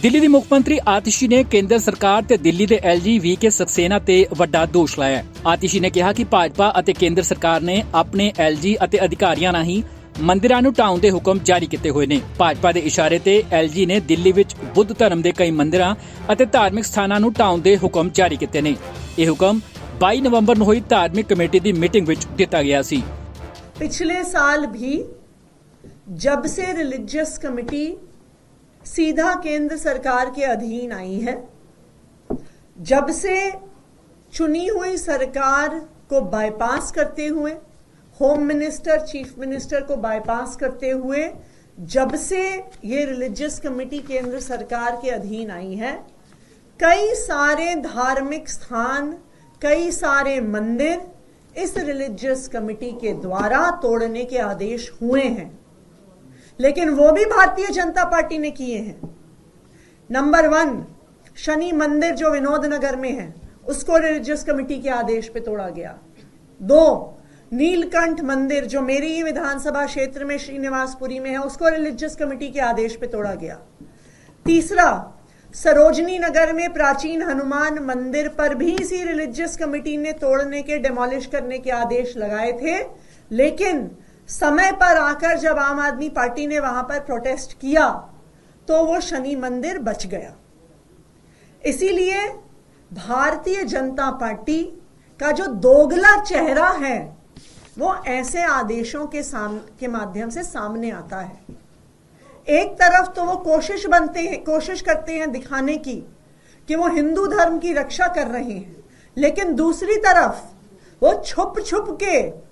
ਦਿੱਲੀ ਦੀ ਮੁੱਖ ਮੰਤਰੀ ਆਤਿਸ਼ੀ ਨੇ ਕੇਂਦਰ ਸਰਕਾਰ ਤੇ ਦਿੱਲੀ ਦੇ LGVK ਸਕਸੇਨਾ ਤੇ ਵੱਡਾ ਦੋਸ਼ ਲਾਇਆ। ਆਤਿਸ਼ੀ ਨੇ ਕਿਹਾ ਕਿ ਭਾਜਪਾ ਅਤੇ ਕੇਂਦਰ ਸਰਕਾਰ ਨੇ ਆਪਣੇ LG ਅਤੇ ਅਧਿਕਾਰੀਆਂ ਰਾਹੀਂ ਮੰਦਿਰਾਂ ਨੂੰ ਢਾਉਣ ਦੇ ਹੁਕਮ ਜਾਰੀ ਕੀਤੇ ਹੋਏ ਨੇ। ਭਾਜਪਾ ਦੇ ਇਸ਼ਾਰੇ ਤੇ LG ਨੇ ਦਿੱਲੀ ਵਿੱਚ ਬੁੱਧ ਧਰਮ ਦੇ ਕਈ ਮੰਦਿਰਾਂ ਅਤੇ ਧਾਰਮਿਕ ਸਥਾਨਾਂ ਨੂੰ ਢਾਉਣ ਦੇ ਹੁਕਮ ਜਾਰੀ ਕੀਤੇ ਨੇ। ਇਹ ਹੁਕਮ 22 ਨਵੰਬਰ ਨੂੰ ਹੋਈ धार्मिक कमेटी की मीटिंग विच दिता गया सी। पिछले साल भी जब से रिलीजियस कमेटी सीधा केंद्र सरकार के अधीन आई है, जब से चुनी हुई सरकार को बाईपास करते हुए, होम मिनिस्टर, चीफ मिनिस्टर को बाईपास करते हुए, जब से ये रिलीजियस कमेटी केंद्र सरकार के अधीन आई है, कई सारे धार्मिक स्थान, कई सारे मंदिर इस रिलीजियस कमेटी के द्वारा तोड़ने के आदेश हुए हैं, लेकिन वो भी भारतीय जनता पार्टी ने किए हैं। नंबर 1, शनि मंदिर जो विनोद नगर में है, उसको रिलीजियस कमेटी के आदेश पे तोड़ा गया। 2, नीलकंठ मंदिर जो मेरी ही विधानसभा क्षेत्र में श्रीनिवासपुरी में है, उसको रिलीजियस कमेटी के आदेश पे तोड़ा गया। तीसरा, सरोजनी नगर में प्राचीन हनुमान मंदिर पर भी इसी रिलीजियस कमेटी ने तोड़ने के, डेमोलिश करने के आदेश लगाए थे, लेकिन समय पर आकर जब आम आदमी पार्टी ने वहां पर प्रोटेस्ट किया तो वो शनि मंदिर बच गया। इसीलिए भारतीय जनता पार्टी का जो दोगला चेहरा है वो ऐसे आदेशों के माध्यम से सामने आता है। एक तरफ तो वो कोशिश करते हैं दिखाने की कि वो हिंदू धर्म की रक्षा कर रहे हैं, लेकिन दूसरी तरफ वो छुप छुप के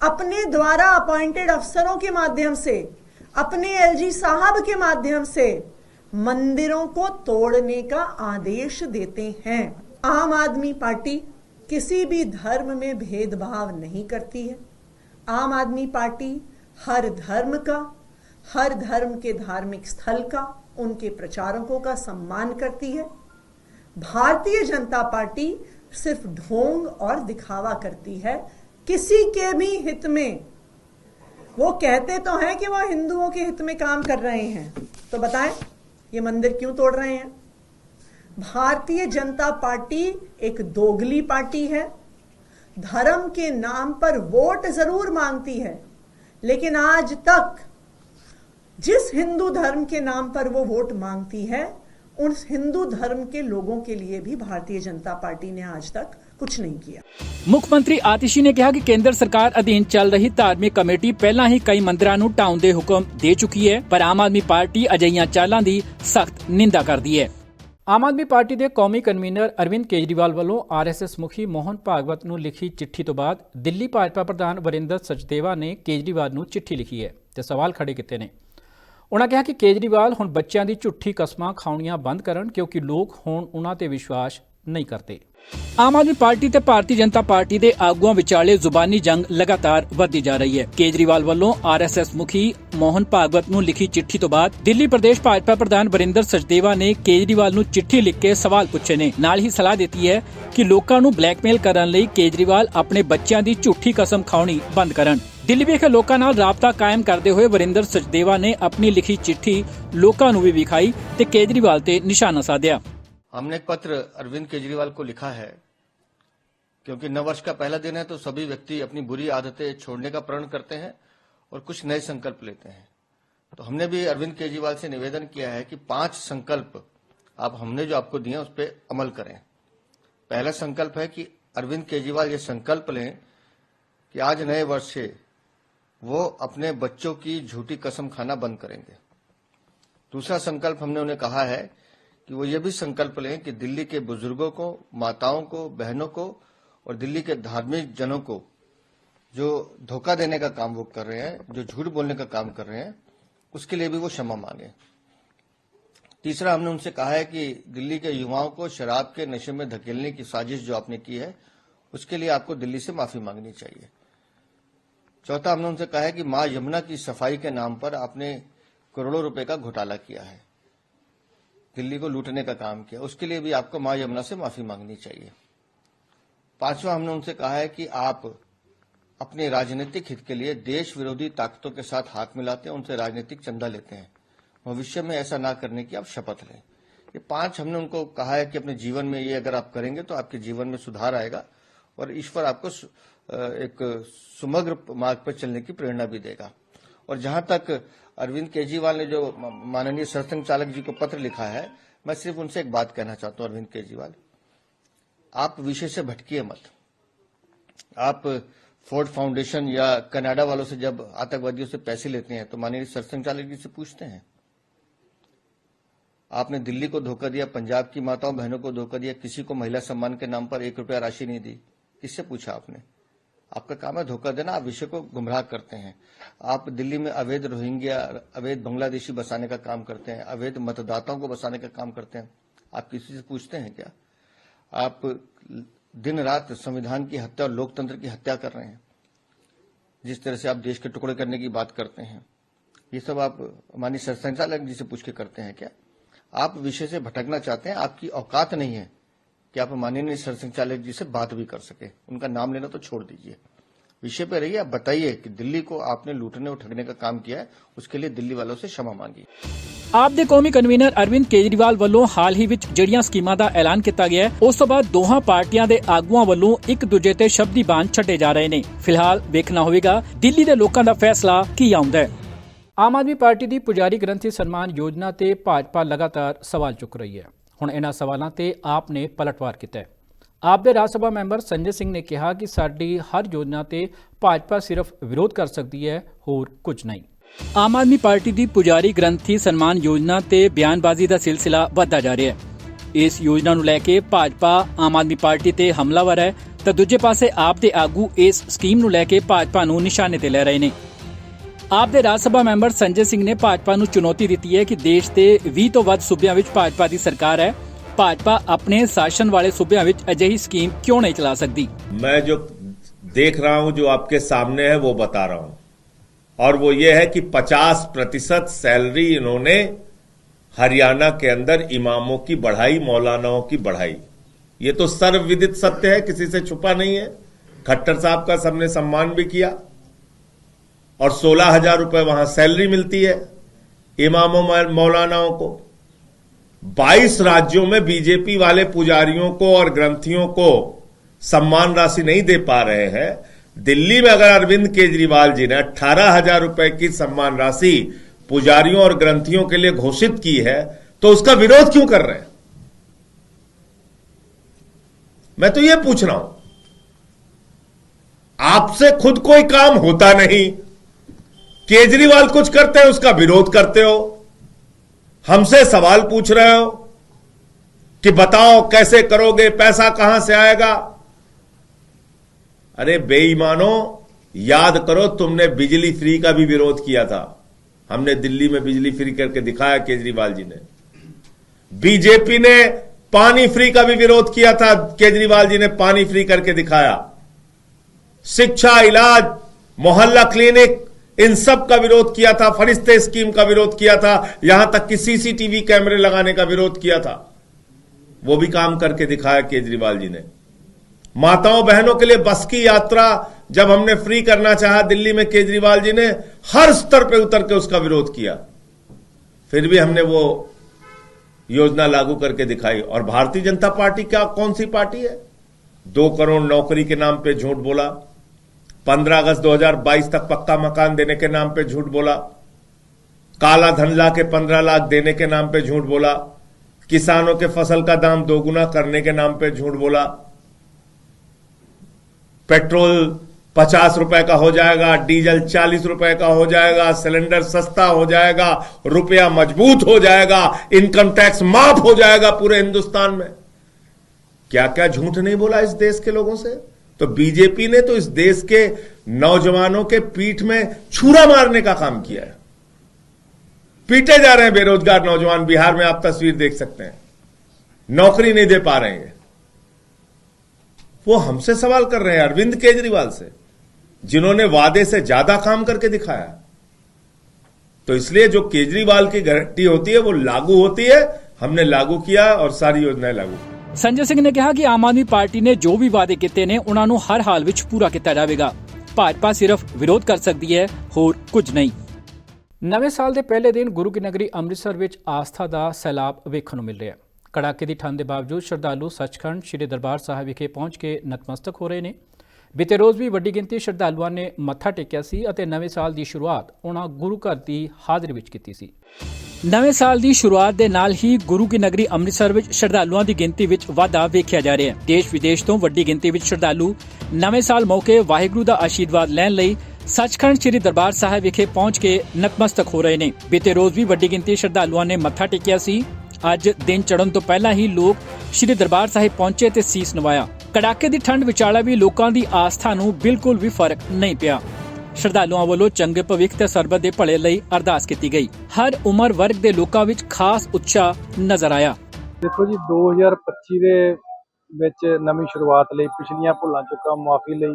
अपने द्वारा अपॉइंटेड अफसरों के माध्यम से, अपने LG साहब के माध्यम से मंदिरों को तोड़ने का आदेश देते हैं। आम आदमी पार्टी किसी भी धर्म में भेदभाव नहीं करती है। आम आदमी पार्टी हर धर्म का, हर धर्म के धार्मिक स्थल का, उनके प्रचारकों का सम्मान करती है। भारतीय जनता पार्टी सिर्फ ढोंग और दिखावा करती है किसी के भी हित में। वो कहते तो हैं कि वो हिंदुओं के हित में काम कर रहे हैं, तो बताएं ये मंदिर क्यों तोड़ रहे हैं? भारतीय जनता पार्टी एक दोगली पार्टी है। धर्म के नाम पर वोट जरूर मांगती है, लेकिन आज तक जिस हिंदू धर्म के नाम पर वो वोट मांगती है, उन हिंदू धर्म के लोगों के लिए भी भारतीय जनता पार्टी ने आज तक कुछ नहीं किया। ਮੁੱਖ ਮੰਤਰੀ ਆਤਿਸ਼ੀ ਨੇ ਕਿਹਾ ਕਿ ਕੇਂਦਰ ਸਰਕਾਰ ਅਧੀਨ ਚੱਲ ਰਹੀ ਧਾਰਮਿਕ ਕਮੇਟੀ ਪਹਿਲਾਂ ਹੀ ਕਈ ਮੰਦਿਰਾਂ ਨੂੰ ਢਾਉਣ ਦੇ ਹੁਕਮ ਦੇ ਚੁੱਕੀ ਹੈ, ਪਰ ਆਮ ਆਦਮੀ ਪਾਰਟੀ ਅਜਿਹੀਆਂ ਚਾਲਾਂ ਦੀ ਸਖਤ ਨਿੰਦਾ ਕਰਦੀ ਹੈ। ਆਮ ਆਦਮੀ ਪਾਰਟੀ ਦੇ ਕੌਮੀ ਕਨਵੀਨਰ ਅਰਵਿੰਦ ਕੇਜਰੀਵਾਲ ਵੱਲੋਂ ਆਰਐਸਐਸ ਮੁਖੀ ਮੋਹਨ ਭਾਗਵਤ ਨੂੰ ਲਿਖੀ ਚਿੱਠੀ ਤੋਂ ਬਾਅਦ ਦਿੱਲੀ ਭਾਜਪਾ ਪ੍ਰਧਾਨ ਵਰਿੰਦਰ ਸਚਦੇਵਾ ਨੇ ਕੇਜਰੀਵਾਲ ਨੂੰ ਚਿੱਠੀ ਲਿਖੀ ਹੈ ਤੇ ਸਵਾਲ ਖੜੇ ਕੀਤੇ ਨੇ। ਉਨ੍ਹਾਂ ਕਿਹਾ ਕਿ ਕੇਜਰੀਵਾਲ ਹੁਣ ਬੱਚਿਆਂ ਦੀ ਝੂਠੀ ਕਸਮਾਂ ਖਾਣੀਆਂ ਬੰਦ ਕਰਨ, ਕਿਉਂਕਿ ਲੋਕ ਹੁਣ ਉਨ੍ਹਾਂ ਤੇ ਵਿਸ਼ਵਾਸ ਨਹੀਂ ਕਰਦੇ। ਆਮ ਆਦਮੀ ਪਾਰਟੀ ਤੇ ਭਾਰਤੀ ਜਨਤਾ ਪਾਰਟੀ ਦੇ ਆਗੂਆਂ ਵਿਚਾਲੇ ਜ਼ੁਬਾਨੀ ਜੰਗ ਲਗਾਤਾਰ ਵਧਦੀ ਜਾ ਰਹੀ ਹੈ। ਕੇਜਰੀਵਾਲ ਵੱਲੋਂ ਆਰਐਸਐਸ ਮੁਖੀ ਮੋਹਨ ਭਾਗਵਤ ਨੂੰ ਲਿਖੀ ਚਿੱਠੀ ਤੋਂ ਬਾਅਦ ਦਿੱਲੀ ਪ੍ਰਦੇਸ਼ ਭਾਜਪਾ ਪ੍ਰਧਾਨ ਵਰਿੰਦਰ ਸਚਦੇਵਾ ਨੇ ਕੇਜਰੀਵਾਲ ਨੂੰ ਚਿੱਠੀ ਲਿਖ ਕੇ ਸਵਾਲ ਪੁੱਛੇ ਨੇ। ਨਾਲ ਹੀ ਸਲਾਹ ਦਿੱਤੀ ਹੈ ਕਿ ਲੋਕਾਂ ਨੂੰ ਬਲੈਕਮੇਲ ਕਰਨ ਲਈ ਕੇਜਰੀਵਾਲ ਆਪਣੇ ਬੱਚਿਆਂ ਦੀ ਝੂਠੀ ਕਸਮ ਖਾਣੀ ਬੰਦ ਕਰਨ। ਦਿੱਲੀ ਵਿਖੇ ਲੋਕਾਂ ਨਾਲ ਰਾਬਤਾ ਕਾਇਮ ਕਰਦੇ ਹੋਏ ਵਰਿੰਦਰ ਸਚਦੇਵਾ ਨੇ ਆਪਣੀ ਲਿਖੀ ਚਿੱਠੀ ਲੋਕਾਂ ਨੂੰ ਵੀ ਵਿਖਾਈ ਤੇ ਕੇਜਰੀਵਾਲ ਤੇ ਨਿਸ਼ਾਨਾ ਸਾਧਿਆ। हमने एक पत्र अरविंद केजरीवाल को लिखा है क्योंकि नववर्ष का पहला दिन है, तो सभी व्यक्ति अपनी बुरी आदतें छोड़ने का प्रण करते हैं और कुछ नए संकल्प लेते हैं। तो हमने भी अरविंद केजरीवाल से निवेदन किया है कि 5 संकल्प आप हमने जो आपको दिए उस पर अमल करें। पहला संकल्प है कि अरविंद केजरीवाल ये संकल्प लें कि आज नए वर्ष से वो अपने बच्चों की झूठी कसम खाना बंद करेंगे। दूसरा संकल्प हमने उन्हें कहा है कि वो ये भी संकल्प लें कि दिल्ली के बुजुर्गों को, माताओं को, बहनों को और दिल्ली के धार्मिक जनों को जो धोखा देने का काम वो कर रहे हैं, जो झूठ बोलने का काम कर रहे हैं, उसके लिए भी वो क्षमा मांगे। तीसरा हमने उनसे कहा है कि दिल्ली के युवाओं को शराब के नशे में धकेलने की साजिश जो आपने की है, उसके लिए आपको दिल्ली से माफी मांगनी चाहिए। चौथा हमने उनसे कहा है कि मां यमुना की सफाई के नाम पर आपने करोड़ों रुपए का घोटाला किया है, दिल्ली को लूटने का काम किया, उसके लिए भी आपको मां यमुना से माफी मांगनी चाहिए। पांचवा हमने उनसे कहा है कि आप अपने राजनीतिक हित के लिए देश विरोधी ताकतों के साथ हाथ मिलाते हैं, उनसे राजनीतिक चंदा लेते हैं। भविष्य में ऐसा ना करने की आप शपथ लें। ये 5 हमने उनको कहा है कि अपने जीवन में ये अगर आप करेंगे तो आपके जीवन में सुधार आएगा और ईश्वर आपको एक सुमग्र मार्ग पर चलने की प्रेरणा भी देगा। और जहां तक अरविंद केजरीवाल ने जो माननीय सरसंघ चालक जी को पत्र लिखा है, मैं सिर्फ उनसे एक बात कहना चाहता हूं। अरविंद केजरीवाल, आप विषय से भटकिए मत। आप फोर्ड फाउंडेशन या कनाडा वालों से जब आतंकवादियों से पैसे लेते हैं तो माननीय सरसंघ चालक जी से पूछते हैं। आपने दिल्ली को धोखा दिया, पंजाब की माताओं बहनों को धोखा दिया, किसी को महिला सम्मान के नाम पर 1 रुपया राशि नहीं दी। किससे पूछा आपने? आपका काम है धोखा देना, आप विषय को गुमराह करते हैं। आप दिल्ली में अवैध रोहिंग्या, अवैध बांग्लादेशी बसाने का काम करते हैं, अवैध मतदाताओं को बसाने का काम करते हैं। आप किसी से पूछते हैं क्या? आप दिन रात संविधान की हत्या और लोकतंत्र की हत्या कर रहे हैं। जिस तरह से आप देश के टुकड़े करने की बात करते हैं, ये सब आप माननीय सरसंघ चालक जी से पूछ के करते हैं क्या? आप विषय से भटकना चाहते हैं, आपकी औकात नहीं है कि आप माननीय सरसंघ चालक जी से बात भी कर सके। उनका नाम लेना तो छोड़ दीजिए, विषय पे रहिए। आप बताइए कि दिल्ली को आपने लूटने और ठगने का काम किया है, उसके लिए दिल्ली वालों से क्षमा मांगी। ਆਪ ਦੇ ਕੌਮੀ ਕਨਵੀਨਰ ਅਰਵਿੰਦ ਕੇਜਰੀਵਾਲ ਵੱਲੋਂ ਹਾਲ ਹੀ ਵਿੱਚ ਜਿਹੜੀਆਂ ਸਕੀਮਾਂ ਦਾ ਐਲਾਨ ਕੀਤਾ ਗਿਆ ਹੈ, ਉਸ ਤੋਂ ਬਾਅਦ ਦੋਹਾਂ ਪਾਰਟੀਆਂ ਦੇ ਆਗੂਆਂ ਵੱਲੋਂ ਇੱਕ ਦੂਜੇ ਤੇ ਸ਼ਬਦੀ ਬਾਣ ਛੱਡੇ ਜਾ ਰਹੇ ਨੇ। ਫਿਲਹਾਲ ਵੇਖਣਾ ਹੋਵੇਗਾ ਦਿੱਲੀ ਦੇ ਲੋਕਾਂ ਦਾ ਫੈਸਲਾ ਕੀ ਆਉਂਦਾ ਹੈ। ਆਮ ਆਦਮੀ ਪਾਰਟੀ ਦੀ ਪੁਜਾਰੀ ਗ੍ਰੰਥੀ ਸਨਮਾਨ ਯੋਜਨਾ ਤੇ ਭਾਜਪਾ ਲਗਾਤਾਰ ਸਵਾਲ ਚੁੱਕ ਰਹੀ ਹੈ। ਹੁਣ ਇਹਨਾਂ ਸਵਾਲਾਂ ਤੇ ਆਪ ਨੇ ਪਲਟਵਾਰ ਕੀਤਾ ਹੈ। ਆਪ ਦੇ ਰਾਜ ਸਭਾ ਮੈਂਬਰ ਸੰਜੇ ਸਿੰਘ ਨੇ ਕਿਹਾ ਕਿ ਸਾਡੀ ਹਰ ਯੋਜਨਾ ਤੇ ਭਾਜਪਾ ਸਿਰਫ ਵਿਰੋਧ ਕਰ ਸਕਦੀ ਹੈ, ਹੋਰ ਕੁਝ ਨਹੀਂ। ਆਮ ਆਦਮੀ ਪਾਰਟੀ ਦੀ ਪੁਜਾਰੀ ਗ੍ਰੰਥੀ ਸਨਮਾਨ ਯੋਜਨਾ ਤੇ ਬਿਆਨਬਾਜ਼ੀ ਦਾ ਸਿਲਸਿਲਾ ਵਧਦਾ ਜਾ ਰਿਹਾ ਹੈ। ਇਸ ਯੋਜਨਾ ਨੂੰ ਲੈ ਕੇ ਭਾਜਪਾ ਆਮ ਆਦਮੀ ਪਾਰਟੀ ਤੇ ਹਮਲਾਵਰ ਹੈ ਤਾਂ ਦੂਜੇ ਪਾਸੇ ਆਪ ਦੇ ਆਗੂ ਇਸ ਸਕੀਮ ਨੂੰ ਲੈ ਕੇ ਭਾਜਪਾ ਨੂੰ ਨਿਸ਼ਾਨੇ ਤੇ ਲੈ ਰਹੇ ਨੇ। ਆਪ ਦੇ ਰਾਜ ਸਭਾ ਮੈਂਬਰ ਸੰਜੇ ਸਿੰਘ ਨੇ ਭਾਜਪਾ ਨੂੰ ਚੁਣੌਤੀ ਦਿੱਤੀ ਹੈ ਕਿ ਦੇਸ਼ ਦੇ 20 ਤੋਂ ਵੱਧ ਸੂਬਿਆਂ ਵਿੱਚ ਭਾਜਪਾ ਦੀ ਸਰਕਾਰ ਹੈ, ਭਾਜਪਾ ਆਪਣੇ ਸ਼ਾਸਨ ਵਾਲੇ ਸੂਬਿਆਂ ਵਿੱਚ ਅਜਿਹੀ ਸਕੀਮ ਕਿਉਂ ਨਹੀਂ ਚਲਾ ਸਕਦੀ। मैं जो देख रहा हूं, जो आपके सामने है वो बता रहा हूं, और वो ये है कि 50% सैलरी इन्होंने हरियाणा के अंदर इमामों की बढ़ाई, मौलानाओं की बढ़ाई। ये तो सर्वविदित सत्य है, किसी से छुपा नहीं है। खट्टर साहब का सबने सम्मान भी किया, और 16,000 रुपए वहां सैलरी मिलती है इमामों मौलानाओं को। 22 राज्यों में बीजेपी वाले पुजारियों को और ग्रंथियों को सम्मान राशि नहीं दे पा रहे हैं। दिल्ली में अगर अरविंद केजरीवाल जी ने 18,000 रुपए की सम्मान राशि पुजारियों और ग्रंथियों के लिए घोषित की है, तो उसका विरोध क्यों कर रहे हैं? मैं तो यह पूछ रहा हूं, आपसे खुद कोई काम होता नहीं, केजरीवाल कुछ करते हैं उसका विरोध करते हो, हमसे सवाल पूछ रहे हो कि बताओ कैसे करोगे, पैसा कहां से आएगा। अरे बेईमानो, याद करो तुमने बिजली फ्री का भी विरोध किया था। हमने दिल्ली में बिजली फ्री करके दिखाया, केजरीवाल जी ने। बीजेपी ने पानी फ्री का भी विरोध किया था, केजरीवाल जी ने पानी फ्री करके दिखाया। शिक्षा, इलाज, मोहल्ला क्लिनिक, इन सब का विरोध किया था। फरिश्ते स्कीम का विरोध किया था, यहां तक कि सीसीटीवी कैमरे लगाने का विरोध किया था। वो भी काम करके दिखाया केजरीवाल जी ने। माताओं बहनों के लिए बस की यात्रा जब हमने फ्री करना चाहा दिल्ली में, केजरीवाल जी ने हर स्तर पे उतर के उसका विरोध किया। फिर भी हमने वो योजना लागू करके दिखाई। और भारतीय जनता पार्टी क्या, कौन सी पार्टी है? 2 करोड़ नौकरी के नाम पे झूठ बोला, 15 अगस्त 2022 तक पक्का मकान देने के नाम पे झूठ बोला, काला धन ला के 15 लाख देने के नाम पे झूठ बोला, किसानों के फसल का दाम दोगुना करने के नाम पे झूठ बोला, पेट्रोल 50 रुपए का हो जाएगा, डीजल 40 रुपए का हो जाएगा, सिलेंडर सस्ता हो जाएगा, रुपया मजबूत हो जाएगा, इनकम टैक्स माफ हो जाएगा पूरे हिंदुस्तान में। क्या क्या झूठ नहीं बोला इस देश के लोगों से। तो बीजेपी ने तो इस देश के नौजवानों के पीठ में छुरा मारने का काम किया है। पीटे जा रहे हैं बेरोजगार नौजवान। बिहार में आप तस्वीर देख सकते हैं, नौकरी नहीं दे पा रहे हैं। वो हमसे सवाल कर रहे हैं, अरविंद केजरीवाल से, जिन्होंने वादे से ज्यादा काम करके दिखाया। तो इसलिए जो केजरीवाल की गारंटी होती है वो लागू होती है। हमने लागू किया और सारी योजनाएं लागू की। ਸੰਜੇ ਸਿੰਘ ਨੇ ਕਿਹਾ ਕਿ ਆਮ ਆਦਮੀ ਪਾਰਟੀ ਨੇ ਜੋ ਵੀ ਵਾਅਦੇ ਕੀਤੇ ਨੇ ਉਹਨਾਂ ਨੂੰ ਹਰ ਹਾਲ ਵਿੱਚ ਪੂਰਾ ਕੀਤਾ ਜਾਵੇਗਾ। ਭਾਜਪਾ ਸਿਰਫ ਵਿਰੋਧ ਕਰ ਸਕਦੀ ਹੈ, ਹੋਰ ਕੁਝ ਨਹੀਂ। ਨਵੇਂ ਸਾਲ ਦੇ ਪਹਿਲੇ ਦਿਨ ਗੁਰੂ ਕੀ ਨਗਰੀ ਅੰਮ੍ਰਿਤਸਰ ਵਿੱਚ ਆਸਥਾ ਦਾ ਸੈਲਾਬ ਵੇਖਣ ਨੂੰ ਮਿਲ ਰਿਹਾ ਹੈ। ਕੜਾਕੇ ਦੀ ਠੰਡ ਦੇ ਬਾਵਜੂਦ ਸ਼ਰਧਾਲੂ ਸੱਚਖੰਡ ਸ੍ਰੀ ਦਰਬਾਰ ਸਾਹਿਬ ਵਿਖੇ ਪਹੁੰਚ ਕੇ ਨਤਮਸਤਕ ਹੋ ਰਹੇ ਨੇ। ਬੀਤੇ ਰੋਜ਼ ਵੀ ਵੱਡੀ ਗਿਣਤੀ ਸ਼ਰਧਾਲੂਆਂ ਨੇ ਮੱਥਾ ਟੇਕਿਆ ਸੀ ਅਤੇ ਨਵੇਂ ਸਾਲ ਦੀ ਸ਼ੁਰੂਆਤ ਉਹਨਾਂ ਗੁਰੂ ਘਰ ਦੀ ਹਾਜ਼ਰੀ ਵਿੱਚ ਕੀਤੀ ਸੀ। ਨਵੇਂ ਸਾਲ ਦੀ ਸ਼ੁਰੂਆਤ ਦੇ ਨਾਲ ਹੀ ਗੁਰੂ ਕੀ ਨਗਰੀ ਅੰਮ੍ਰਿਤਸਰ ਵਿੱਚ ਸ਼ਰਧਾਲੂਆਂ ਦੀ ਗਿਣਤੀ ਵਿੱਚ ਵਾਧਾ ਵੇਖਿਆ ਜਾ ਰਿਹਾ ਹੈ। ਦੇਸ਼ ਵਿਦੇਸ਼ ਤੋਂ ਵੱਡੀ ਗਿਣਤੀ ਵਿੱਚ ਸ਼ਰਧਾਲੂ ਨਵੇਂ ਸਾਲ ਮੌਕੇ ਵਾਹਿਗੁਰੂ ਦਾ ਆਸ਼ੀਰਵਾਦ ਲੈਣ ਲਈ ਸੱਚਖੰਡ ਸ੍ਰੀ ਦਰਬਾਰ ਸਾਹਿਬ ਵਿਖੇ ਪਹੁੰਚ ਕੇ ਨਤਮਸਤਕ ਹੋ ਰਹੇ ਨੇ। ਬੀਤੇ ਰੋਜ਼ ਵੀ ਵੱਡੀ ਗਿਣਤੀ ਸ਼ਰਧਾਲੂਆਂ ਨੇ ਮੱਥਾ ਟੇਕਿਆ ਸੀ। ਅੱਜ ਦਿਨ ਚੜ੍ਹਨ ਤੋਂ ਪਹਿਲਾਂ ਹੀ ਲੋਕ ਸ੍ਰੀ ਦਰਬਾਰ ਸਾਹਿਬ ਪਹੁੰਚੇ ਤੇ ਸੀਸ ਨਵਾਇਆ। ਕੜਾਕੇ ਦੀ ਠੰਡ ਵਿਚਾਲਾ ਵੀ ਲੋਕਾਂ ਦੀ ਆਸਥਾ ਨੂੰ ਬਿਲਕੁਲ ਵੀ ਫਰਕ ਨਹੀਂ ਪਿਆ। ਸ਼ਰਧਾਲੂਆਂ ਵੱਲੋਂ ਚੰਗੇ ਭਵਿੱਖ ਤੇ ਸਰਬੱਤ ਦੇ ਭਲੇ ਲਈ ਅਰਦਾਸ ਕੀਤੀ ਗਈ। ਹਰ ਉਮਰ ਵਰਗ ਦੇ ਲੋਕਾਂ ਵਿੱਚ ਖਾਸ ਉਤਸ਼ਾਹ ਨਜ਼ਰ ਆਇਆ। ਦੇਖੋ ਜੀ, 2025 ਦੇ ਵਿੱਚ ਨਵੀਂ ਸ਼ੁਰੂਆਤ ਲਈ, ਪਿਛਲੀਆਂ ਭੁੱਲਾਂ ਚੁੱਕਾਂ ਮਾਫੀ ਲਈ,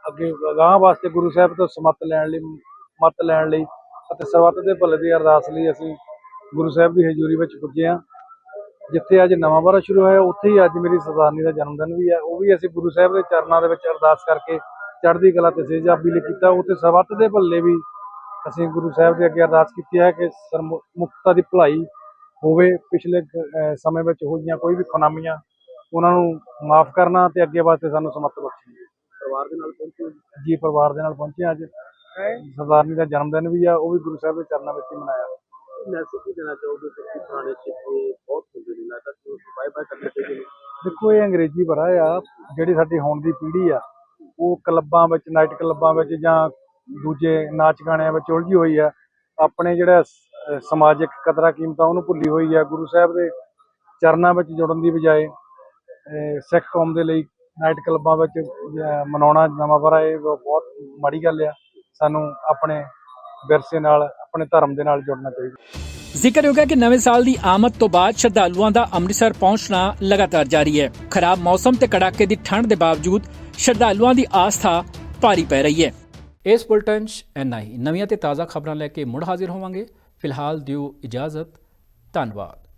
ਅੱਗੇ ਅਗਾਂਹ ਵਾਸਤੇ ਗੁਰੂ ਸਾਹਿਬ ਤੋਂ ਮੱਤ ਲੈਣ ਲਈ ਅਤੇ ਸਰਬੱਤ ਦੇ ਭਲੇ ਦੀ ਅਰਦਾਸ ਲਈ ਅਸੀਂ ਗੁਰੂ ਸਾਹਿਬ ਦੀ ਹਜ਼ੂਰੀ ਵਿੱਚ ਪੁੱਜੇ ਹਾਂ। ਜਿੱਥੇ ਅੱਜ ਨਵਾਂ ਵਰ੍ਹਾ ਸ਼ੁਰੂ ਹੋਇਆ, ਉੱਥੇ ਹੀ ਅੱਜ ਮੇਰੀ ਸਰਦਾਰਨੀ ਦਾ ਜਨਮ ਦਿਨ ਵੀ ਹੈ। ਉਹ ਵੀ ਅਸੀਂ ਗੁਰੂ ਸਾਹਿਬ ਦੇ ਚਰਨਾਂ ਦੇ ਵਿੱਚ ਅਰਦਾਸ ਕਰਕੇ ਚੜ੍ਹਦੀ ਕਲਾ ਤੇ ਸੇਜਾਬੀ ਲਈ ਕੀਤਾ। ਉੱਥੇ ਸਰਬੱਤ ਦੇ ਭਲੇ ਵੀ ਅਸੀਂ ਗੁਰੂ ਸਾਹਿਬ ਦੇ ਅੱਗੇ ਅਰਦਾਸ ਕੀਤੀ ਹੈ ਕਿ ਸਰਮੁਕਤਾ ਦੀ ਭਲਾਈ ਹੋਵੇ। ਪਿਛਲੇ ਸਮੇਂ ਵਿੱਚ ਹੋਈਆਂ ਕੋਈ ਵੀ ਖੁਨਾਮੀਆਂ ਉਹਨਾਂ ਨੂੰ ਮਾਫ ਕਰਨਾ ਤੇ ਅੱਗੇ ਵਾਸਤੇ ਸਾਨੂੰ ਸਮੱਤ ਬਖਸ਼ੀ। ਪਰਿਵਾਰ ਦੇ ਨਾਲ ਪਹੁੰਚੇ ਜੀ, ਪਰਿਵਾਰ ਦੇ ਨਾਲ ਪਹੁੰਚੇ। ਅੱਜ ਸਰਦਾਰਨੀ ਦਾ ਜਨਮ ਦਿਨ ਵੀ ਆ, ਉਹ ਵੀ ਗੁਰੂ ਸਾਹਿਬ ਦੇ ਚਰਨਾਂ ਵਿੱਚ ਹੀ ਮਨਾਇਆ। ਮੈਸੇਜ ਕੀ ਦੇਣਾ ਚਾਹੋਗੇ ਕਿ ਪੁਰਾਣੇ ਸਿੱਕੇ ਬਹੁਤ ਹੁੰਦੇ ਨੇ, ਲੱਗਦਾ ਕਿ ਬਾਏ ਬਾਏ ਕਰਨੇ ਚਾਹੀਦੇ? ਦੇਖੋ, ਇਹ ਅੰਗਰੇਜ਼ੀ ਬੜਾ ਆ। ਜਿਹੜੀ ਸਾਡੀ ਹੁਣ ਦੀ ਪੀੜ੍ਹੀ ਆ ਉਹ ਕਲੱਬਾਂ ਵਿੱਚ, ਨਾਈਟ ਕਲੱਬਾਂ ਵਿੱਚ ਜਾਂ ਦੂਜੇ ਨਾਚ ਗਾਣਿਆਂ ਵਿੱਚ ਉਲਝੀ ਹੋਈ ਆ। ਆਪਣੇ ਜਿਹੜਾ ਸਮਾਜਿਕ ਕਦਰਾਂ ਕੀਮਤਾਂ ਉਹਨੂੰ ਭੁੱਲੀ ਹੋਈ ਆ। ਗੁਰੂ ਸਾਹਿਬ ਦੇ ਚਰਨਾਂ ਵਿੱਚ ਜੁੜਨ ਦੀ ਬਜਾਏ ਸਿੱਖ ਕੌਮ ਦੇ ਲਈ ਨਾਈਟ ਕਲੱਬਾਂ ਵਿੱਚ ਮਨਾਉਣਾ ਨਵਾਂ ਵਰ੍ਹਾ, ਇਹ ਬਹੁਤ ਮਾੜੀ ਗੱਲ ਆ। ਸਾਨੂੰ ਆਪਣੇ ਵਿਰਸੇ ਨਾਲ, ਆਪਣੇ ਧਰਮ ਦੇ ਨਾਲ ਜੁੜਨਾ ਚਾਹੀਦਾ। ਜ਼ਿਕਰਯੋਗ ਹੈ ਕਿ ਨਵੇਂ ਸਾਲ ਦੀ ਆਮਦ ਤੋਂ ਬਾਅਦ ਸ਼ਰਧਾਲੂਆਂ ਦਾ ਅੰਮ੍ਰਿਤਸਰ ਪਹੁੰਚਣਾ ਲਗਾਤਾਰ ਜਾਰੀ ਹੈ। ਖਰਾਬ ਮੌਸਮ ਤੇ ਕੜਾਕੇ ਦੀ ਠੰਡ ਦੇ ਬਾਵਜੂਦ ਸ਼ਰਧਾਲੂਆਂ ਦੀ ਆਸਥਾ ਭਾਰੀ ਪੈ ਰਹੀ ਹੈ। ਇਸ ਬੁਲਟਨ 'ਚ ਇੰਨਾ ਹੀ। ਨਵੀਆਂ ਤੇ ਤਾਜ਼ਾ ਖਬਰਾਂ ਲੈ ਕੇ ਮੁੜ ਹਾਜ਼ਰ ਹੋਵਾਂਗੇ। ਫਿਲਹਾਲ ਦਿਓ ਇਜਾਜ਼ਤ। ਧੰਨਵਾਦ।